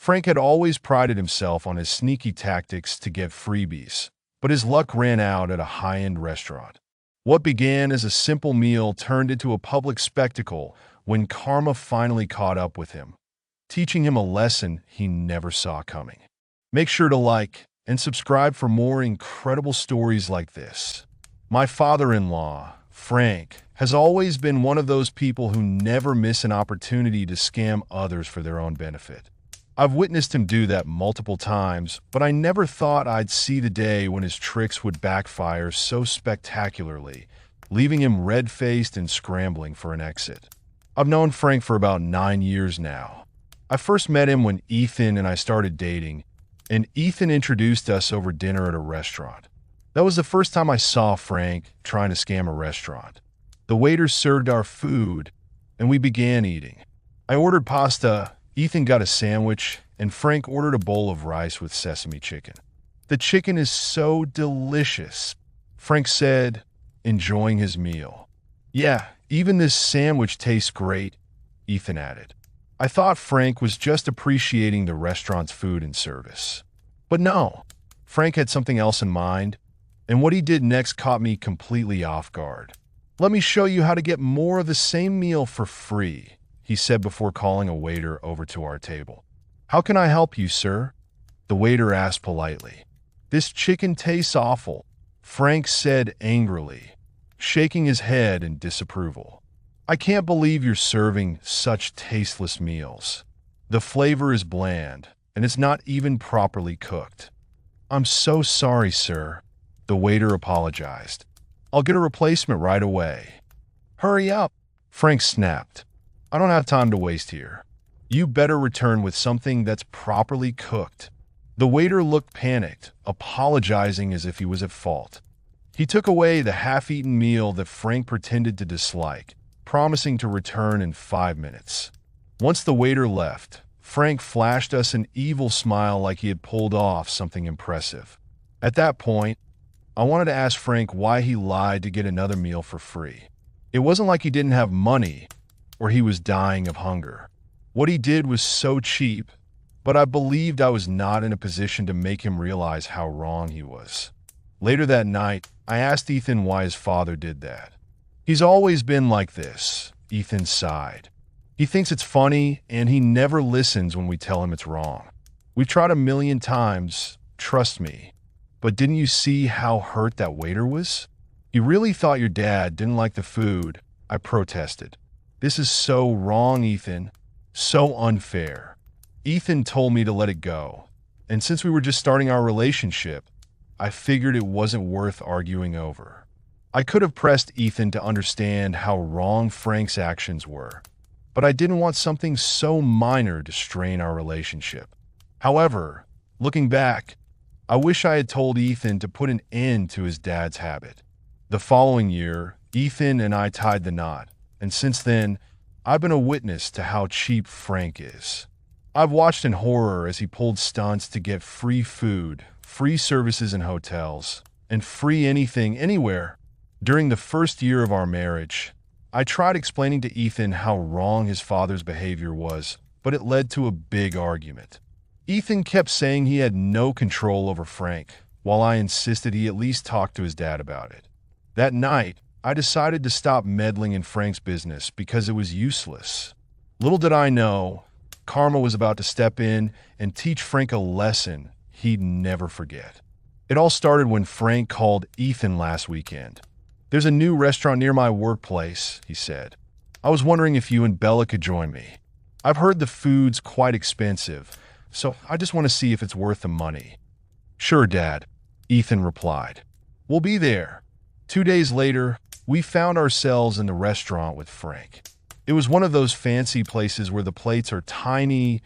Frank had always prided himself on his sneaky tactics to get freebies, but his luck ran out at a high-end restaurant. What began as a simple meal turned into a public spectacle when karma finally caught up with him, teaching him a lesson he never saw coming. Make sure to like and subscribe for more incredible stories like this. My father-in-law, Frank, has always been one of those people who never miss an opportunity to scam others for their own benefit. I've witnessed him do that multiple times, but I never thought I'd see the day when his tricks would backfire so spectacularly, leaving him red-faced and scrambling for an exit. I've known Frank for about 9 years now. I first met him when Ethan and I started dating, and Ethan introduced us over dinner at a restaurant. That was the first time I saw Frank trying to scam a restaurant. The waiter served our food, and we began eating. I ordered pasta, Ethan got a sandwich, and Frank ordered a bowl of rice with sesame chicken. "The chicken is so delicious," Frank said, enjoying his meal. "Yeah, even this sandwich tastes great," Ethan added. I thought Frank was just appreciating the restaurant's food and service. But no, Frank had something else in mind, and what he did next caught me completely off guard. "Let me show you how to get more of the same meal for free," he said before calling a waiter over to our table. "How can I help you, sir?" the waiter asked politely. "This chicken tastes awful," Frank said angrily, shaking his head in disapproval. "I can't believe you're serving such tasteless meals. The flavor is bland, and it's not even properly cooked." "I'm so sorry, sir," the waiter apologized. "I'll get a replacement right away." "Hurry up," Frank snapped. "I don't have time to waste here. You better return with something that's properly cooked." The waiter looked panicked, apologizing as if he was at fault. He took away the half-eaten meal that Frank pretended to dislike, promising to return in 5 minutes. Once the waiter left, Frank flashed us an evil smile like he had pulled off something impressive. At that point, I wanted to ask Frank why he lied to get another meal for free. It wasn't like he didn't have money or he was dying of hunger. What he did was so cheap, but I believed I was not in a position to make him realize how wrong he was. Later that night, I asked Ethan why his father did that. "He's always been like this," Ethan sighed. "He thinks it's funny, and he never listens when we tell him it's wrong. We've tried 1,000,000 times, trust me. But didn't you see how hurt that waiter was? He really thought your dad didn't like the food," I protested. "This is so wrong, Ethan. So unfair." Ethan told me to let it go, and since we were just starting our relationship, I figured it wasn't worth arguing over. I could have pressed Ethan to understand how wrong Frank's actions were, but I didn't want something so minor to strain our relationship. However, looking back, I wish I had told Ethan to put an end to his dad's habit. The following year, Ethan and I tied the knot, and since then, I've been a witness to how cheap Frank is. I've watched in horror as he pulled stunts to get free food, free services in hotels, and free anything, anywhere. During the first year of our marriage, I tried explaining to Ethan how wrong his father's behavior was, but it led to a big argument. Ethan kept saying he had no control over Frank, while I insisted he at least talk to his dad about it. That night, I decided to stop meddling in Frank's business because it was useless. Little did I know, karma was about to step in and teach Frank a lesson he'd never forget. It all started when Frank called Ethan last weekend. "There's a new restaurant near my workplace," he said. "I was wondering if you and Bella could join me. I've heard the food's quite expensive, so I just want to see if it's worth the money." "Sure, Dad," Ethan replied. "We'll be there." 2 days later, we found ourselves in the restaurant with Frank. It was one of those fancy places where the plates are tiny,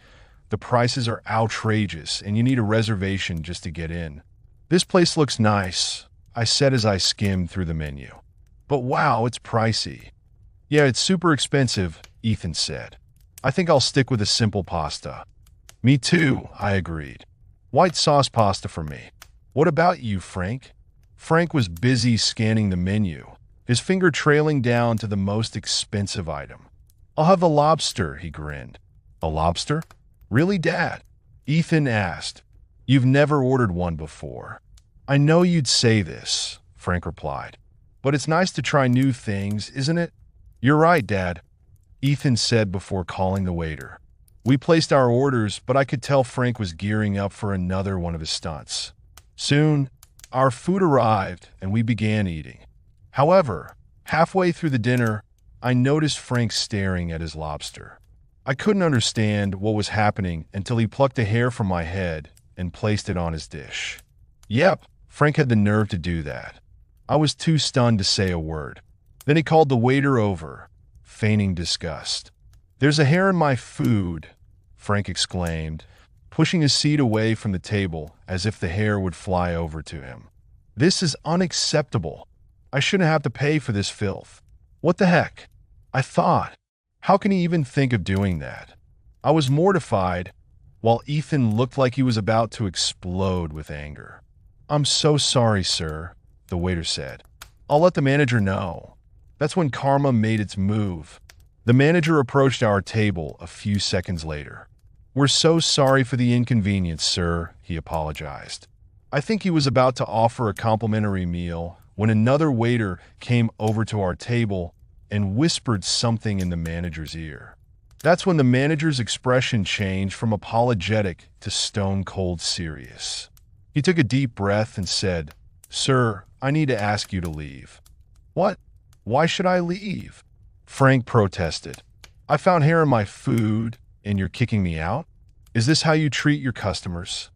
the prices are outrageous, and you need a reservation just to get in. "This place looks nice," I said as I skimmed through the menu. "But wow, it's pricey." "Yeah, it's super expensive," Ethan said. "I think I'll stick with a simple pasta." "Me too," I agreed. "White sauce pasta for me." "What about you, Frank?" Frank was busy scanning the menu, his finger trailing down to the most expensive item. "I'll have the lobster," he grinned. "A lobster? Really, Dad?" Ethan asked. "You've never ordered one before." "I know you'd say this," Frank replied. "But it's nice to try new things, isn't it?" "You're right, Dad," Ethan said before calling the waiter. We placed our orders, but I could tell Frank was gearing up for another one of his stunts. Soon, our food arrived and we began eating. However, halfway through the dinner, I noticed Frank staring at his lobster. I couldn't understand what was happening until he plucked a hair from my head and placed it on his dish. Yep, Frank had the nerve to do that. I was too stunned to say a word. Then he called the waiter over, feigning disgust. "There's a hair in my food," Frank exclaimed, pushing his seat away from the table as if the hair would fly over to him. "This is unacceptable. I shouldn't have to pay for this filth." "What the heck?" I thought. How can he even think of doing that? I was mortified, while Ethan looked like he was about to explode with anger. "I'm so sorry, sir," the waiter said. "I'll let the manager know." That's when karma made its move. The manager approached our table a few seconds later. "We're so sorry for the inconvenience, sir," he apologized. I think he was about to offer a complimentary meal when another waiter came over to our table and whispered something in the manager's ear. That's when the manager's expression changed from apologetic to stone-cold serious. He took a deep breath and said, "Sir, I need to ask you to leave." "What? Why should I leave?" Frank protested. "I found hair in my food, and you're kicking me out? Is this how you treat your customers?"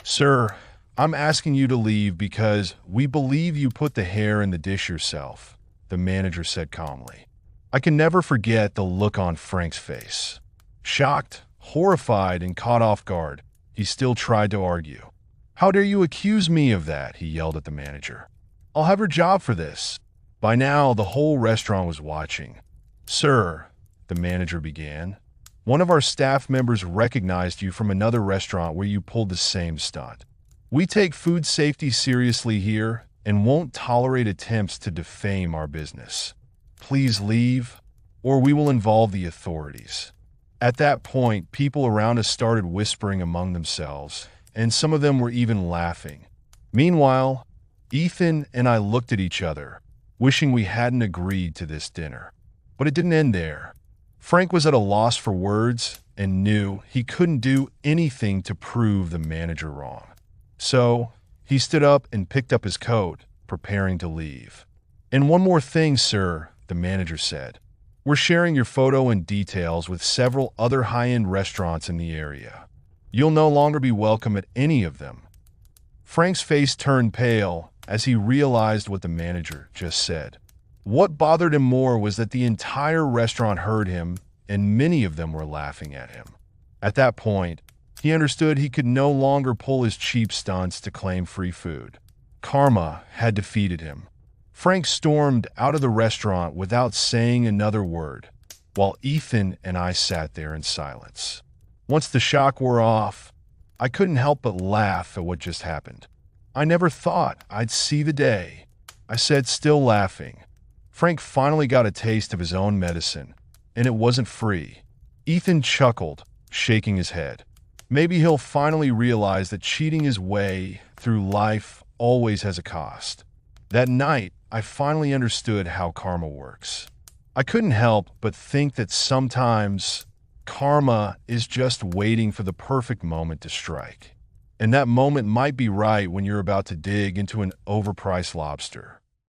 "Sir, I'm asking you to leave because we believe you put the hair in the dish yourself," the manager said calmly. I can never forget the look on Frank's face. Shocked, horrified, and caught off guard, he still tried to argue. "How dare you accuse me of that?" he yelled at the manager. "I'll have your job for this." By now, the whole restaurant was watching. "Sir," the manager began, "one of our staff members recognized you from another restaurant where you pulled the same stunt. We take food safety seriously here and won't tolerate attempts to defame our business. Please leave, or we will involve the authorities." At that point, people around us started whispering among themselves, and some of them were even laughing. Meanwhile, Ethan and I looked at each other, wishing we hadn't agreed to this dinner. But it didn't end there. Frank was at a loss for words and knew he couldn't do anything to prove the manager wrong. So, he stood up and picked up his coat, preparing to leave. "And one more thing, sir," the manager said. "We're sharing your photo and details with several other high-end restaurants in the area. You'll no longer be welcome at any of them." Frank's face turned pale as he realized what the manager just said. What bothered him more was that the entire restaurant heard him, and many of them were laughing at him. At that point, he understood he could no longer pull his cheap stunts to claim free food. Karma had defeated him. Frank stormed out of the restaurant without saying another word, while Ethan and I sat there in silence. Once the shock wore off, I couldn't help but laugh at what just happened. "I never thought I'd see the day," I said, still laughing. Frank finally got a taste of his own medicine, and it wasn't free. Ethan chuckled, shaking his head. Maybe he'll finally realize that cheating his way through life always has a cost. That night, I finally understood how karma works. I couldn't help but think that sometimes karma is just waiting for the perfect moment to strike. And that moment might be right when you're about to dig into an overpriced lobster.